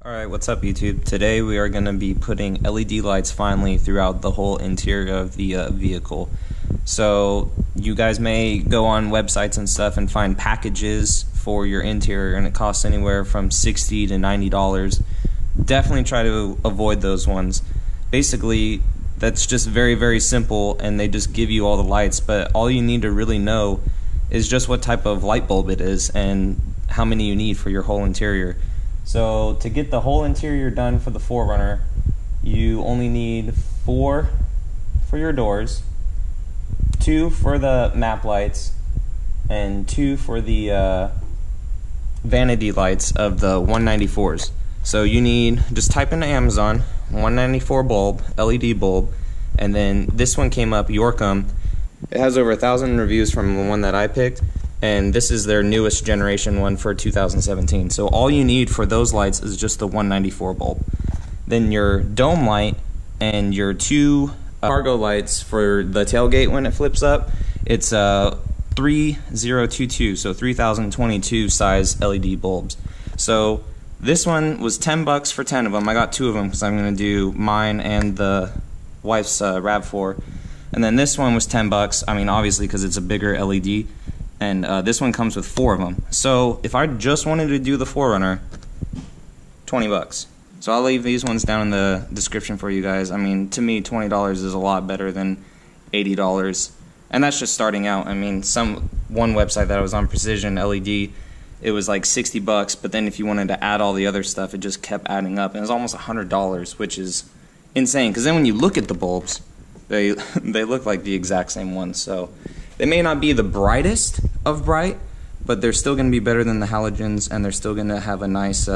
Alright, what's up YouTube? Today we are going to be putting LED lights finally throughout the whole interior of the vehicle. So you guys may go on websites and stuff and find packages for your interior, and it costs anywhere from $60 to $90. Definitely try to avoid those ones. Basically, that's just very simple, and they just give you all the lights, but all you need to really know is just what type of light bulb it is and how many you need for your whole interior. So to get the whole interior done for the 4Runner, you only need 4 for your doors, 2 for the map lights, and 2 for the vanity lights of the 194s. So you need, just type into Amazon, 194 bulb, LED bulb, and then this one came up, Yorkum. It has over 1,000 reviews from the one that I picked, and this is their newest generation one for 2017. So all you need for those lights is just the 194 bulb. Then your dome light and your 2 cargo lights for the tailgate when it flips up, it's 3022, so 3022 size LED bulbs. So this one was $10 for 10 of them. I got 2 of them because I'm going to do mine and the wife's RAV4. And then this one was $10. I mean, obviously because it's a bigger LED. And this one comes with 4 of them. So if I just wanted to do the 4Runner, $20. So I'll leave these ones down in the description for you guys. I mean, to me, $20 is a lot better than $80. And that's just starting out. I mean, one website that I was on, Precision LED, it was like $60, but then if you wanted to add all the other stuff, it just kept adding up. And it was almost $100, which is insane. Because then when you look at the bulbs, they look like the exact same ones. So they may not be the brightest of bright, but they're still going to be better than the halogens, and they're still going to have a nice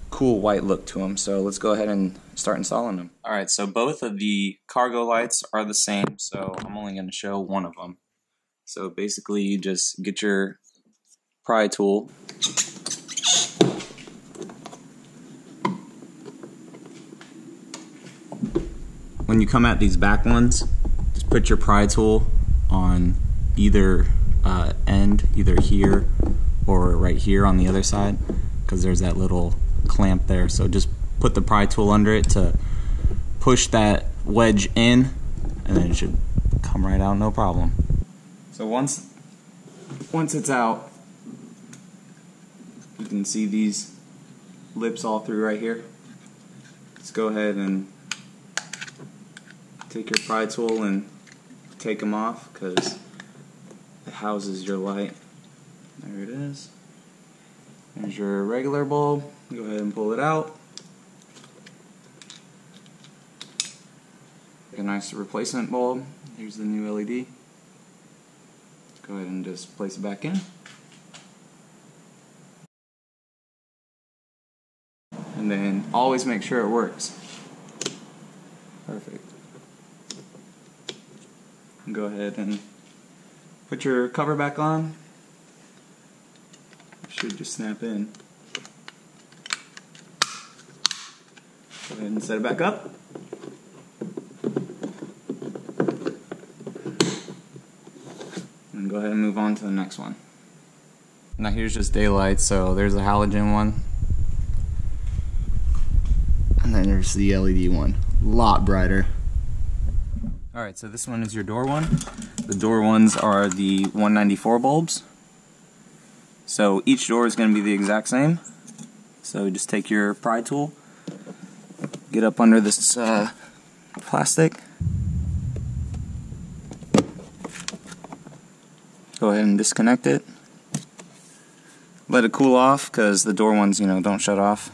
cool white look to them. So let's go ahead and start installing them. Alright, so both of the cargo lights are the same, so I'm only going to show one of them. So basically you just get your pry tool, when you come at these back ones, just put your pry tool on either end, either here or right here on the other side, because there's that little clamp there. So just put the pry tool under it to push that wedge in, and then it should come right out, no problem. So once it's out, you can see these lips all through right here. Let's go ahead and take your pry tool and take them off, because it houses your light. There it is. There's your regular bulb. Go ahead and pull it out. A nice replacement bulb. Here's the new LED. Go ahead and just place it back in. And then always make sure it works. Perfect. And go ahead and put your cover back on. It should just snap in. Go ahead and set it back up. And go ahead and move on to the next one. Now here's just daylight, so there's a halogen one. And then there's the LED one. A lot brighter. Alright, so this one is your door one. The door ones are the 194 bulbs. So each door is going to be the exact same. So just take your pry tool, get up under this plastic, go ahead and disconnect it. Let it cool off, because the door ones, don't shut off.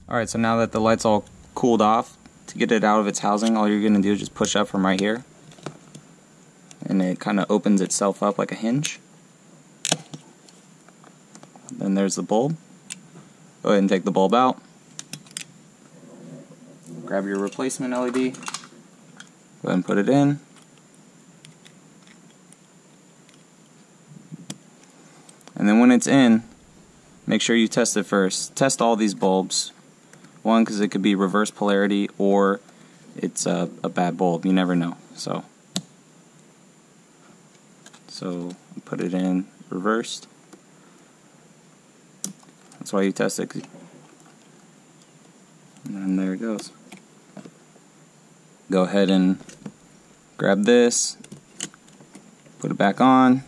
Alright, so now that the light's all cooled off, to get it out of its housing, all you're going to do is just push up from right here, and it kind of opens itself up like a hinge. Then there's the bulb. Go ahead and take the bulb out. Grab your replacement LED. Go ahead and put it in. And then when it's in, make sure you test it first. Test all these bulbs. One, because it could be reverse polarity, or it's a bad bulb. You never know. So put it in reversed. That's why you test it. And then there it goes. Go ahead and grab this, put it back on.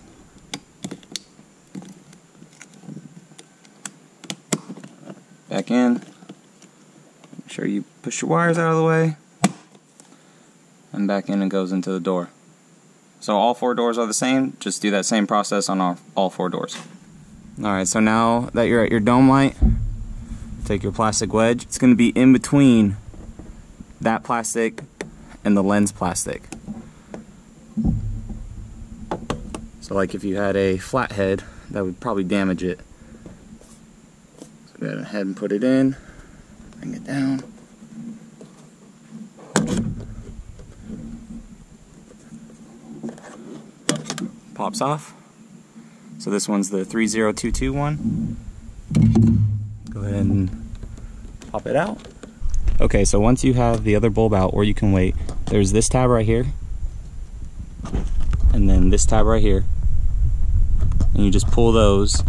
Back in. Make sure you push your wires out of the way. And back in it goes into the door. So all 4 doors are the same. Just do that same process on all 4 doors. Alright, so now that you're at your dome light, take your plastic wedge. It's going to be in between that plastic and the lens plastic. So like if you had a flat head, that would probably damage it. So go ahead and put it in, bring it down. Pops off. So this one's the 3022 one. Go ahead and pop it out. Okay, so once you have the other bulb out, or you can wait, there's this tab right here, and then this tab right here, and you just pull those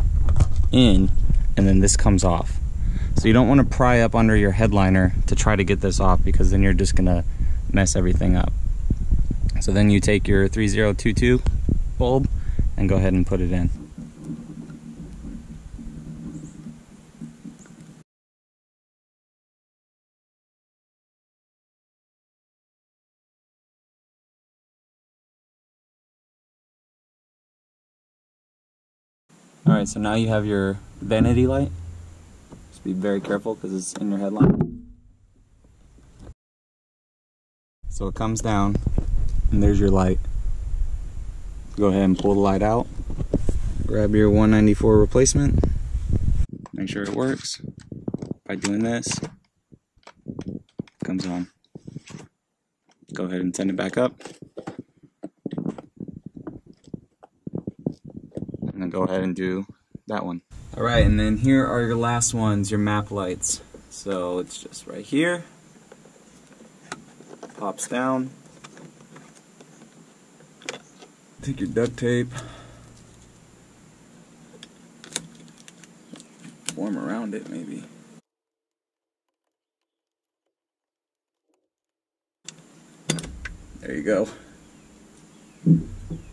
in, and then this comes off. So you don't want to pry up under your headliner to try to get this off, because then you're just gonna mess everything up. So then you take your 3022 bulb and go ahead and put it in. Alright, so now you have your vanity light. Just be very careful because it's in your headline. So it comes down, and there's your light. Go ahead and pull the light out. Grab your 194 replacement. Make sure it works. By doing this, it comes on. Go ahead and send it back up. And then go ahead and do that one. Alright, and then here are your last ones, your map lights. So it's just right here. Pops down. Take your duct tape. Form around it maybe. There you go.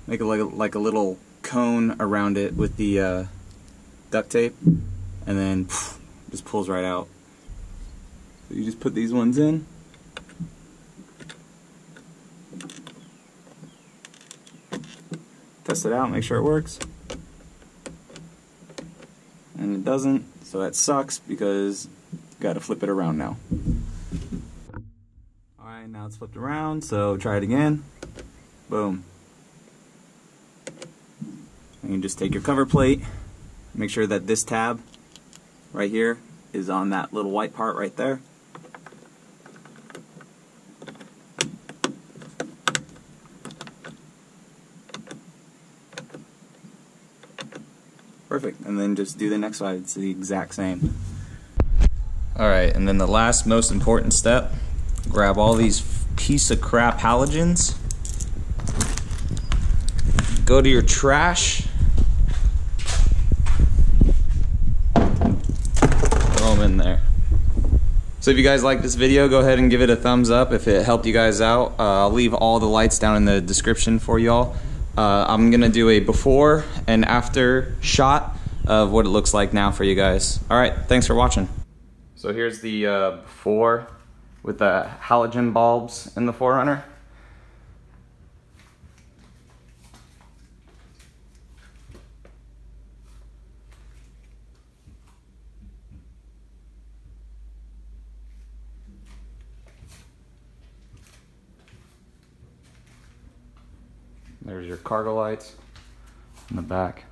Make it like a little cone around it with the duct tape, and then just pulls right out. So you just put these ones in. Test it out, make sure it works. And it doesn't, so that sucks because you gotta flip it around now. Alright, now it's flipped around, so try it again. Boom. And you just take your cover plate, make sure that this tab right here is on that little white part right there. Perfect, and then just do the next side. It's the exact same. Alright, and then the last most important step, grab all these piece of crap halogens, go to your trash, throw them in there. So if you guys like this video, go ahead and give it a thumbs up if it helped you guys out. I'll leave all the lights down in the description for y'all. I'm gonna do a before and after shot of what it looks like now for you guys. Alright, thanks for watching. So here's the before with the halogen bulbs in the 4Runner. There's your cargo lights in the back.